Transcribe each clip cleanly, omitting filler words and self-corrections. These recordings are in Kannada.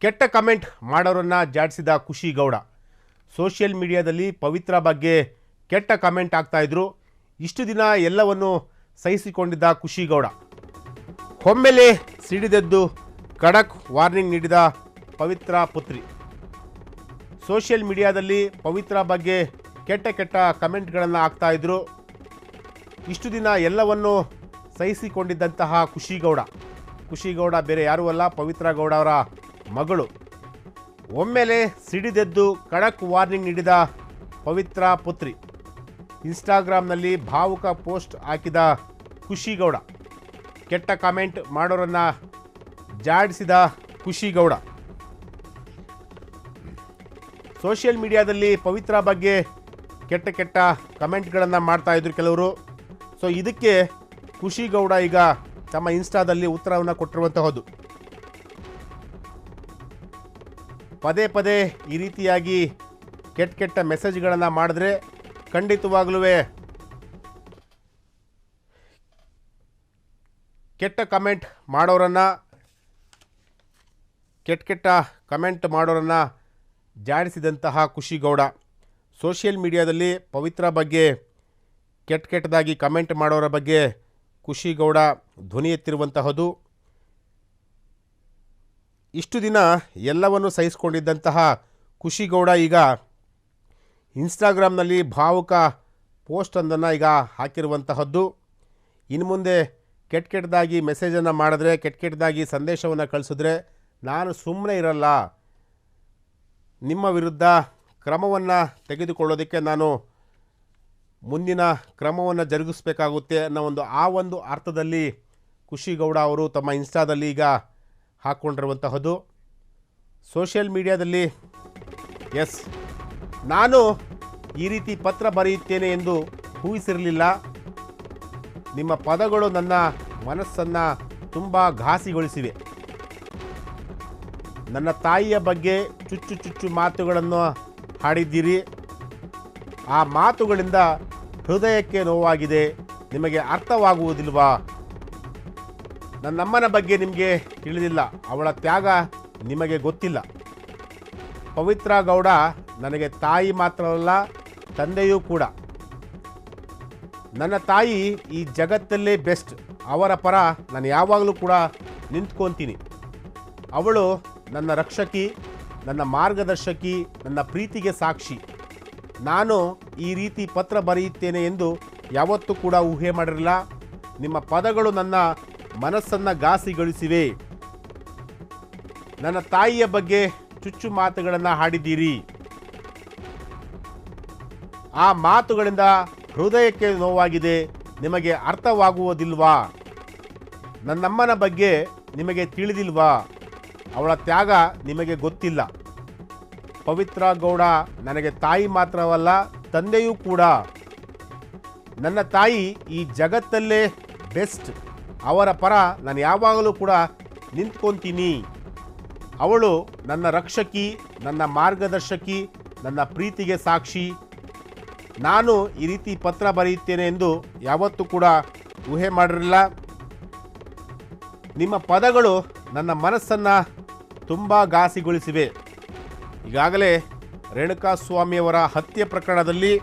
ಕೆಟ್ಟ ಕಮೆಂಟ್ ಮಾಡೋರನ್ನ ಜಾಡಿಸಿದ ಖುಷಿ ಗೌಡ. ಸೋಷಿಯಲ್ ಮೀಡಿಯಾದಲ್ಲಿ ಪವಿತ್ರ ಬಗ್ಗೆ ಕೆಟ್ಟ ಕಮೆಂಟ್ ಆಗ್ತಾಯಿದ್ರು. ಇಷ್ಟು ದಿನ ಎಲ್ಲವನ್ನು ಸಹಿಸಿಕೊಂಡಿದ್ದ ಖುಷಿ ಗೌಡ ಒಮ್ಮೆಲೆ ಸಿಡಿದೆದ್ದು ಖಡಕ್ ವಾರ್ನಿಂಗ್ ನೀಡಿದ ಪವಿತ್ರ ಪುತ್ರಿ. ಸೋಷಿಯಲ್ ಮೀಡಿಯಾದಲ್ಲಿ ಪವಿತ್ರ ಬಗ್ಗೆ ಕೆಟ್ಟ ಕಮೆಂಟ್ಗಳನ್ನು ಆಗ್ತಾಯಿದ್ರು. ಇಷ್ಟು ದಿನ ಎಲ್ಲವನ್ನು ಸಹಿಸಿಕೊಂಡಿದ್ದಂತಹ ಖುಷಿ ಗೌಡ ಬೇರೆ ಯಾರೂ ಅಲ್ಲ, ಪವಿತ್ರ ಗೌಡ ಅವರ ಮಗಳು. ಒಮ್ಮೆಲೆ ಸಿಡಿದೆದ್ದು ಖಡಕ್ ವಾರ್ನಿಂಗ್ ನೀಡಿದ ಪವಿತ್ರ ಪುತ್ರಿ. ಇನ್ಸ್ಟಾಗ್ರಾಮ್ನಲ್ಲಿ ಭಾವುಕ ಪೋಸ್ಟ್ ಹಾಕಿದ ಖುಷಿ ಗೌಡ. ಕೆಟ್ಟ ಕಮೆಂಟ್ ಮಾಡೋರನ್ನ ಜಾಡಿಸಿದ ಖುಷಿ ಗೌಡ. ಸೋಷಿಯಲ್ ಮೀಡಿಯಾದಲ್ಲಿ ಪವಿತ್ರ ಬಗ್ಗೆ ಕೆಟ್ಟ ಕಮೆಂಟ್ಗಳನ್ನು ಮಾಡ್ತಾಯಿದ್ರು ಕೆಲವರು. ಸೊ ಇದಕ್ಕೆ ಖುಷಿ ಗೌಡ ಈಗ ತಮ್ಮ ಇನ್ಸ್ಟಾದಲ್ಲಿ ಉತ್ತರವನ್ನು ಕೊಟ್ಟಿರುವಂತಹದ್ದು. ಪದೇ ಈ ರೀತಿಯಾಗಿ ಕೆಟ್ಟ ಮೆಸೇಜ್ಗಳನ್ನು ಮಾಡಿದ್ರೆ ಖಂಡಿತವಾಗ್ಲೂ ಕೆಟ್ಟ ಕಮೆಂಟ್ ಮಾಡೋರನ್ನ ಜಾಡಿಸಿದಂತಹ ಖುಷಿ ಗೌಡ. ಸೋಷಿಯಲ್ ಮೀಡಿಯಾದಲ್ಲಿ ಪವಿತ್ರ ಬಗ್ಗೆ ಕೆಟ್ಟದಾಗಿ ಕಮೆಂಟ್ ಮಾಡೋರ ಬಗ್ಗೆ ಖುಷಿ ಗೌಡ ಧ್ವನಿ ಎತ್ತಿರುವಂತಹದ್ದು. ಇಷ್ಟು ದಿನ ಎಲ್ಲವನ್ನು ಸಹಿಸಿಕೊಂಡಿದ್ದಂತಹ ಖುಷಿ ಗೌಡ ಈಗ ಇನ್ಸ್ಟಾಗ್ರಾಮ್ನಲ್ಲಿ ಭಾವುಕ ಪೋಸ್ಟೊಂದನ್ನು ಈಗ ಹಾಕಿರುವಂತಹದ್ದು. ಇನ್ನು ಮುಂದೆ ಕೆಟ್ಟದಾಗಿ ಮೆಸೇಜನ್ನು ಮಾಡಿದ್ರೆ, ಕೆಟ್ಟದಾಗಿ ಸಂದೇಶವನ್ನು ಕಳಿಸಿದ್ರೆ ನಾನು ಸುಮ್ಮನೆ ಇರಲ್ಲ, ನಿಮ್ಮ ವಿರುದ್ಧ ಕ್ರಮವನ್ನು ತೆಗೆದುಕೊಳ್ಳೋದಕ್ಕೆ ನಾನು ಮುಂದಿನ ಕ್ರಮವನ್ನು ಜರುಗಿಸಬೇಕಾಗುತ್ತೆ ಅನ್ನೋ ಒಂದು ಅರ್ಥದಲ್ಲಿ ಖುಷಿ ಗೌಡ ಅವರು ತಮ್ಮ ಇನ್ಸ್ಟಾದಲ್ಲಿ ಈಗ ಹಾಕ್ಕೊಂಡಿರುವಂತಹದ್ದು. ಸೋಷಿಯಲ್ ಮೀಡಿಯಾದಲ್ಲಿ ನಾನು ಈ ರೀತಿ ಪತ್ರ ಬರೆಯುತ್ತೇನೆ ಎಂದು ಊಹಿಸಿರಲಿಲ್ಲ. ನಿಮ್ಮ ಪದಗಳು ನನ್ನ ಮನಸ್ಸನ್ನು ತುಂಬ ಘಾಸಿಗೊಳಿಸಿವೆ. ನನ್ನ ತಾಯಿಯ ಬಗ್ಗೆ ಚುಚ್ಚು ಮಾತುಗಳನ್ನು ಹಾಡಿದ್ದೀರಿ. ಆ ಮಾತುಗಳಿಂದ ಹೃದಯಕ್ಕೆ ನೋವಾಗಿದೆ. ನಿಮಗೆ ಅರ್ಥವಾಗುವುದಿಲ್ವಾ? ನನ್ನಮ್ಮನ ಬಗ್ಗೆ ನಿಮಗೆ ತಿಳಿದಿಲ್ಲ, ಅವಳ ತ್ಯಾಗ ನಿಮಗೆ ಗೊತ್ತಿಲ್ಲ. ಪವಿತ್ರ ಗೌಡ ನನಗೆ ತಾಯಿ ಮಾತ್ರವಲ್ಲ, ತಂದೆಯೂ ಕೂಡ. ನನ್ನ ತಾಯಿ ಈ ಜಗತ್ತಲ್ಲೇ ಬೆಸ್ಟ್. ಅವರ ಪರ ನಾನು ಯಾವಾಗಲೂ ಕೂಡ ನಿಂತ್ಕೊತೀನಿ. ಅವಳು ನನ್ನ ರಕ್ಷಕಿ, ನನ್ನ ಮಾರ್ಗದರ್ಶಕಿ, ನನ್ನ ಪ್ರೀತಿಗೆ ಸಾಕ್ಷಿ. ನಾನು ಈ ರೀತಿ ಪತ್ರ ಬರೆಯುತ್ತೇನೆ ಎಂದು ಯಾವತ್ತೂ ಕೂಡ ಊಹೆ ಮಾಡಿರಲಿಲ್ಲ. ನಿಮ್ಮ ಪದಗಳು ನನ್ನ ಮನಸ್ಸನ್ನು ಘಾಸಿಗೊಳಿಸಿವೆ. ನನ್ನ ತಾಯಿಯ ಬಗ್ಗೆ ಚುಚ್ಚು ಮಾತುಗಳನ್ನು ಹಾಡಿದ್ದೀರಿ. ಆ ಮಾತುಗಳಿಂದ ಹೃದಯಕ್ಕೆ ನೋವಾಗಿದೆ. ನಿಮಗೆ ಅರ್ಥವಾಗುವುದಿಲ್ವಾ? ನನ್ನಮ್ಮನ ಬಗ್ಗೆ ನಿಮಗೆ ತಿಳಿದಿಲ್ವಾ? ಅವಳ ತ್ಯಾಗ ನಿಮಗೆ ಗೊತ್ತಿಲ್ಲ. ಪವಿತ್ರ ಗೌಡ ನನಗೆ ತಾಯಿ ಮಾತ್ರವಲ್ಲ, ತಂದೆಯೂ ಕೂಡ. ನನ್ನ ತಾಯಿ ಈ ಜಗತ್ತಲ್ಲೇ ಬೆಸ್ಟ್. ಅವರ ಪರ ನಾನು ಯಾವಾಗಲೂ ಕೂಡ ನಿಂತ್ಕೊತೀನಿ. ಅವಳು ನನ್ನ ರಕ್ಷಕಿ, ನನ್ನ ಮಾರ್ಗದರ್ಶಕಿ, ನನ್ನ ಪ್ರೀತಿಗೆ ಸಾಕ್ಷಿ. ನಾನು ಈ ರೀತಿ ಪತ್ರ ಬರೆಯುತ್ತೇನೆ ಎಂದು ಯಾವತ್ತೂ ಕೂಡ ಊಹೆ ಮಾಡಿರಲಿಲ್ಲ. ನಿಮ್ಮ ಪದಗಳು ನನ್ನ ಮನಸ್ಸನ್ನು ತುಂಬ ಘಾಸಿಗೊಳಿಸಿವೆ. ಈಗಾಗಲೇ ರೇಣುಕಾಸ್ವಾಮಿಯವರ ಹತ್ಯೆ ಪ್ರಕರಣದಲ್ಲಿ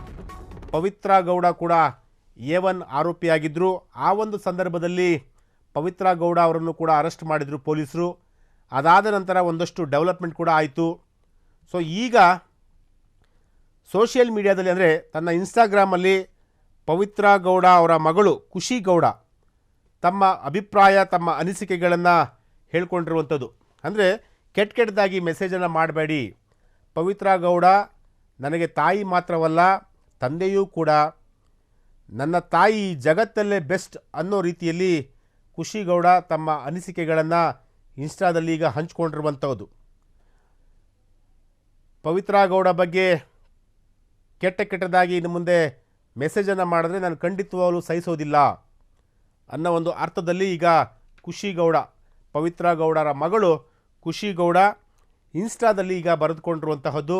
ಪವಿತ್ರ ಗೌಡ ಕೂಡ A1 ಆರೋಪಿಯಾಗಿದ್ದರು. ಆ ಒಂದು ಸಂದರ್ಭದಲ್ಲಿ ಪವಿತ್ರ ಗೌಡ ಅವರನ್ನು ಕೂಡ ಅರೆಸ್ಟ್ ಮಾಡಿದರು ಪೊಲೀಸರು. ಅದಾದ ನಂತರ ಒಂದಷ್ಟು ಡೆವಲಪ್ಮೆಂಟ್ ಕೂಡ ಆಯಿತು. ಸೊ ಈಗ ಸೋಷಿಯಲ್ ಮೀಡಿಯಾದಲ್ಲಿ ಅಂದರೆ ತನ್ನ ಇನ್ಸ್ಟಾಗ್ರಾಮಲ್ಲಿ ಪವಿತ್ರ ಗೌಡ ಅವರ ಮಗಳು ಖುಷಿ ಗೌಡ ತಮ್ಮ ಅಭಿಪ್ರಾಯ, ತಮ್ಮ ಅನಿಸಿಕೆಗಳನ್ನು ಹೇಳ್ಕೊಂಡಿರುವಂಥದ್ದು. ಅಂದರೆ ಕೆಟ್ಟದಾಗಿ ಮೆಸೇಜನ್ನು ಮಾಡಬೇಡಿ. ಪವಿತ್ರ ಗೌಡ ನನಗೆ ತಾಯಿ ಮಾತ್ರವಲ್ಲ, ತಂದೆಯೂ ಕೂಡ. ನನ್ನ ತಾಯಿ ಜಗತ್ತಲ್ಲೇ ಬೆಸ್ಟ್ ಅನ್ನೋ ರೀತಿಯಲ್ಲಿ ಖುಷಿ ಗೌಡ ತಮ್ಮ ಅನಿಸಿಕೆಗಳನ್ನು ಇನ್ಸ್ಟಾದಲ್ಲಿ ಈಗ ಹಂಚ್ಕೊಂಡಿರುವಂಥದ್ದು. ಪವಿತ್ರ ಗೌಡ ಬಗ್ಗೆ ಕೆಟ್ಟದಾಗಿ ಇನ್ನು ಮುಂದೆ ಮೆಸೇಜನ್ನು ಮಾಡಿದ್ರೆ ನಾನು ಖಂಡಿತವಾಗಲೂ ಸಹಿಸೋದಿಲ್ಲ ಅನ್ನೋ ಒಂದು ಅರ್ಥದಲ್ಲಿ ಈಗ ಖುಷಿ ಗೌಡ, ಪವಿತ್ರ ಗೌಡರ ಮಗಳು ಖುಷಿ ಗೌಡ ಇನ್ಸ್ಟಾದಲ್ಲಿ ಈಗ ಬರೆದುಕೊಂಡಿರುವಂತಹದ್ದು.